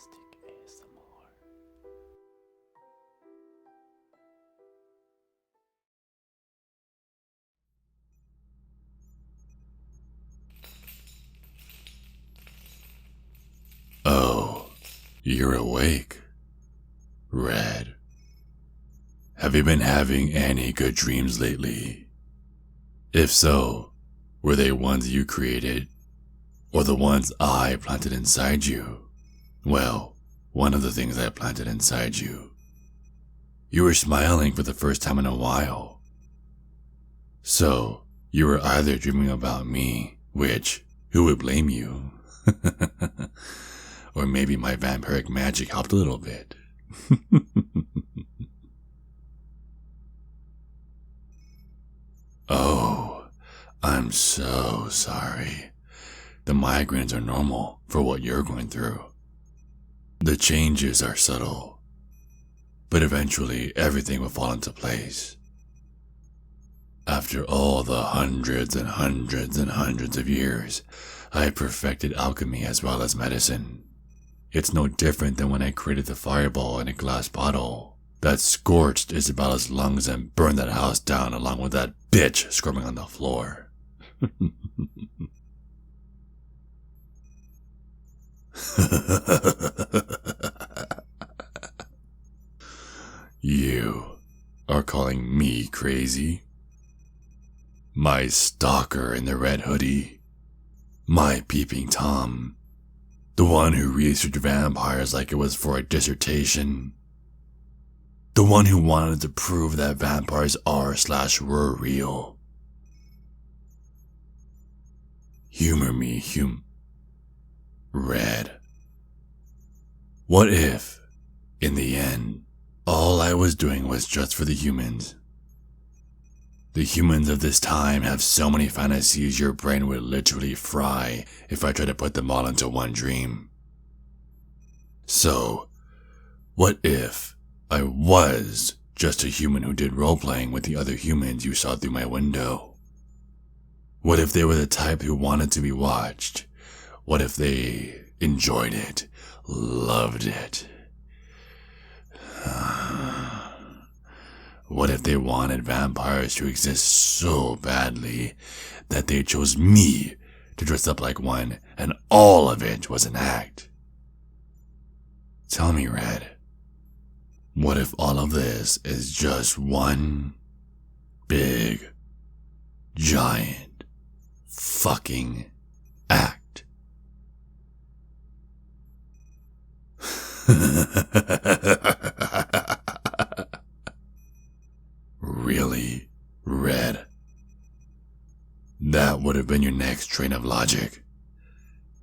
Pandastc ASMR. Oh, you're awake. Red. Have you been having any good dreams lately? If so, were they ones you created, or the ones I planted inside you? Well, one of the things I planted inside you. You were smiling for the first time in a while. So, you were either dreaming about me, which, who would blame you? Or maybe my vampiric magic helped a little bit. Oh, I'm so sorry. The migraines are normal for what you're going through. The changes are subtle, but eventually everything will fall into place. After all the hundreds and hundreds and hundreds of years, I perfected alchemy as well as medicine. It's no different than when I created the fireball in a glass bottle that scorched Isabella's lungs and burned that house down along with that bitch squirming on the floor. You are calling me crazy? My stalker in the red hoodie? My peeping Tom? The one who researched vampires like it was for a dissertation? The one who wanted to prove that vampires are/were real? Humor me, Red. What if, in the end, all I was doing was just for the humans? The humans of this time have so many fantasies your brain would literally fry if I tried to put them all into one dream. So, what if I was just a human who did role-playing with the other humans you saw through my window? What if they were the type who wanted to be watched? What if they enjoyed it, loved it? What if they wanted vampires to exist so badly that they chose me to dress up like one and all of it was an act? Tell me, Red, what if all of this is just one big, giant, fucking act? Really, Red? That would have been your next train of logic.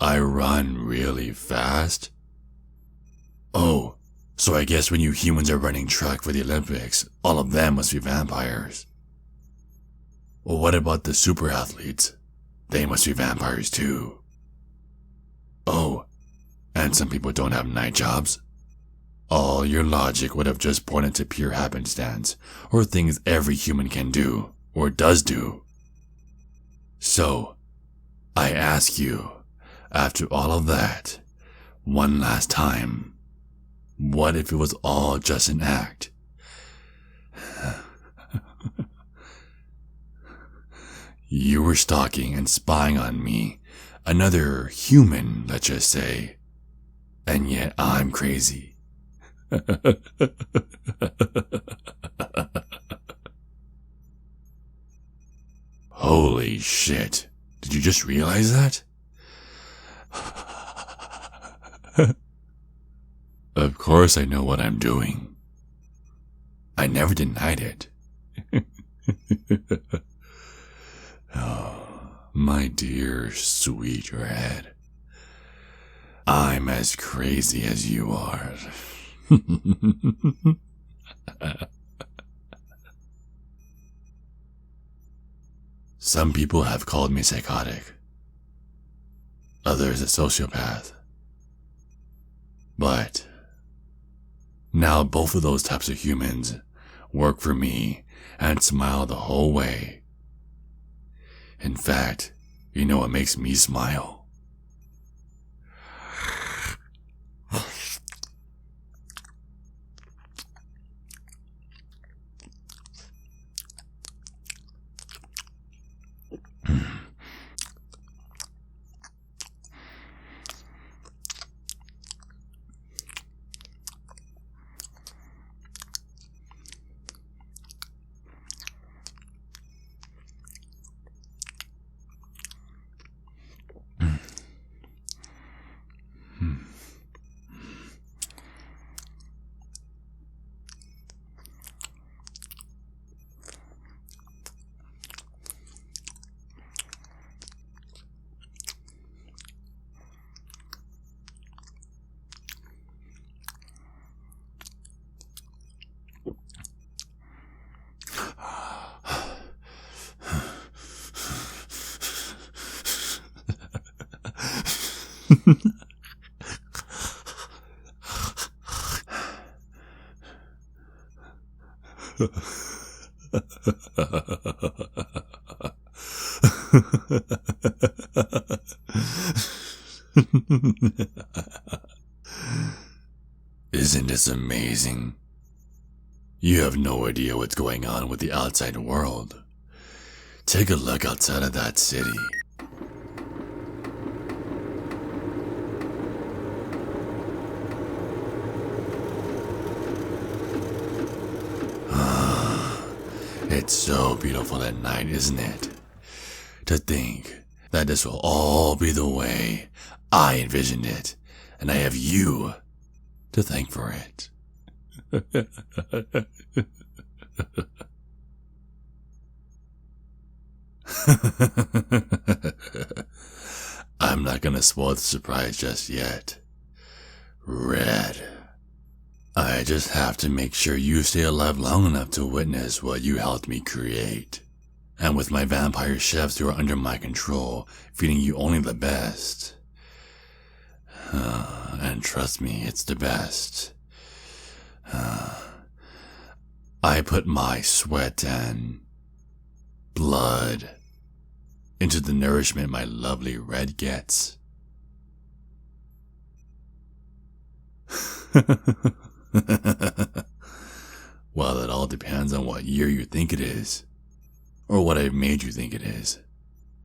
I run really fast? Oh, so I guess when you humans are running track for the Olympics, all of them must be vampires. Well, what about the super athletes? They must be vampires too. Oh, and some people don't have night jobs? All your logic would have just pointed to pure happenstance, or things every human can do, or does do. So, I ask you, after all of that, one last time, what if it was all just an act? You were stalking and spying on me, another human, let's just say, and yet I'm crazy. Holy shit. Did you just realize that? Of course I know what I'm doing. I never denied it. Oh, my dear sweet Red. I'm as crazy as you are. Some people have called me psychotic, others a sociopath. But now both of those types of humans work for me and smile the whole way. In fact, you know what makes me smile? Isn't this amazing? You have no idea what's going on with the outside world. Take a look outside of that city. It's so beautiful at night, isn't it? To think that this will all be the way I envisioned it, and I have you to thank for it. I'm not gonna spoil the surprise just yet. Red. I just have to make sure you stay alive long enough to witness what you helped me create. And with my vampire chefs who are under my control, feeding you only the best. And trust me, it's the best. I put my sweat and blood into the nourishment my lovely Red gets. Well, it all depends on what year you think it is, or what I've made you think it is.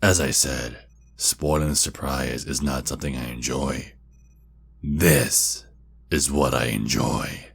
As I said, spoiling the surprise is not something I enjoy. This is what I enjoy.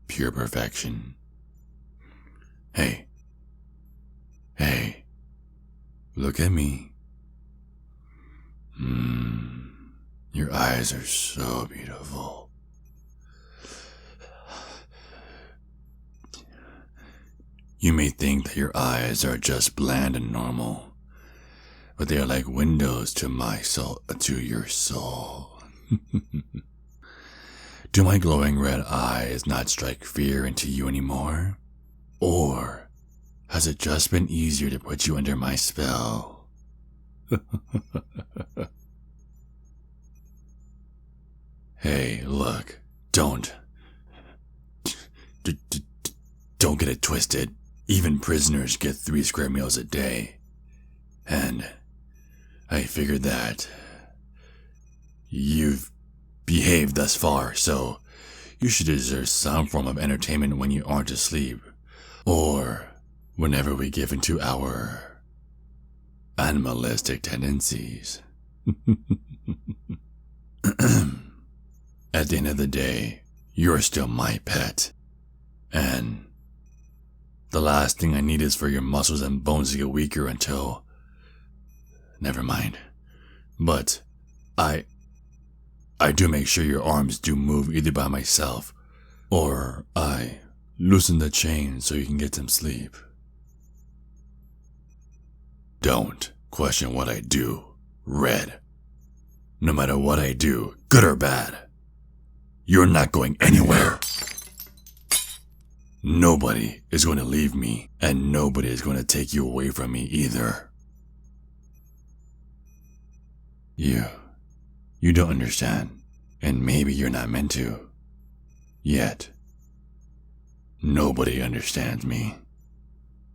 Pure perfection. Hey. Hey. Look at me. Your eyes are so beautiful. You may think that your eyes are just bland and normal, but they are like windows to my soul, to your soul. Do my glowing red eyes not strike fear into you anymore? Or has it just been easier to put you under my spell? Hey, look, don't get it twisted. Even prisoners get 3 square meals a day. And I figured that you've behaved thus far, so you should deserve some form of entertainment when you aren't asleep, or whenever we give into our animalistic tendencies. At the end of the day, you're still my pet. And the last thing I need is for your muscles and bones to get weaker until... Never mind. But I do make sure your arms do move either by myself or I loosen the chain so you can get some sleep. Don't question what I do, Red. No matter what I do, good or bad, you're not going anywhere. Nobody is going to leave me, and nobody is going to take you away from me either. You don't understand, and maybe you're not meant to. Yet. Nobody understands me.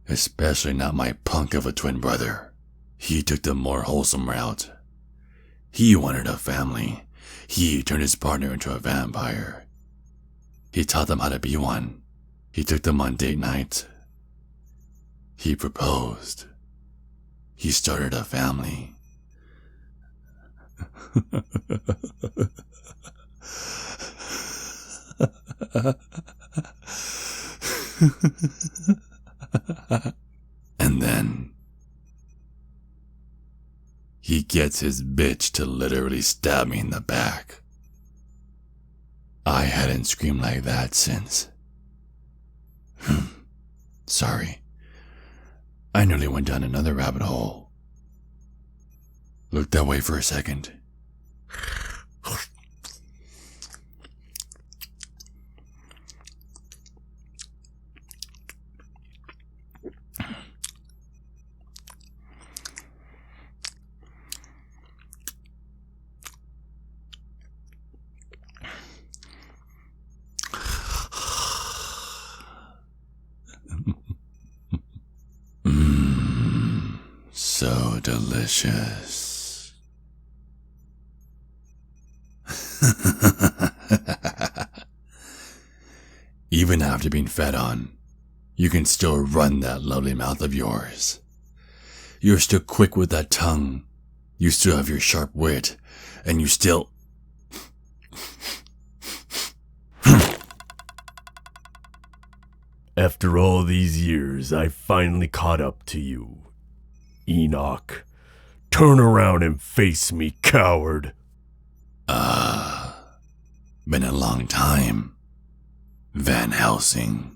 Especially not my punk of a twin brother. He took the more wholesome route. He wanted a family. He turned his partner into a vampire. He taught them how to be one. He took them on date nights. He proposed. He started a family. And then he gets his bitch to literally stab me in the back. I hadn't screamed like that since. Sorry. I nearly went down another rabbit hole. Look that way for a second. So delicious. Even after being fed on, you can still run that lovely mouth of yours. You're still quick with that tongue. You still have your sharp wit, and you still... After all these years, I finally caught up to you. Enoch, turn around and face me, coward. Been a long time, Van Helsing.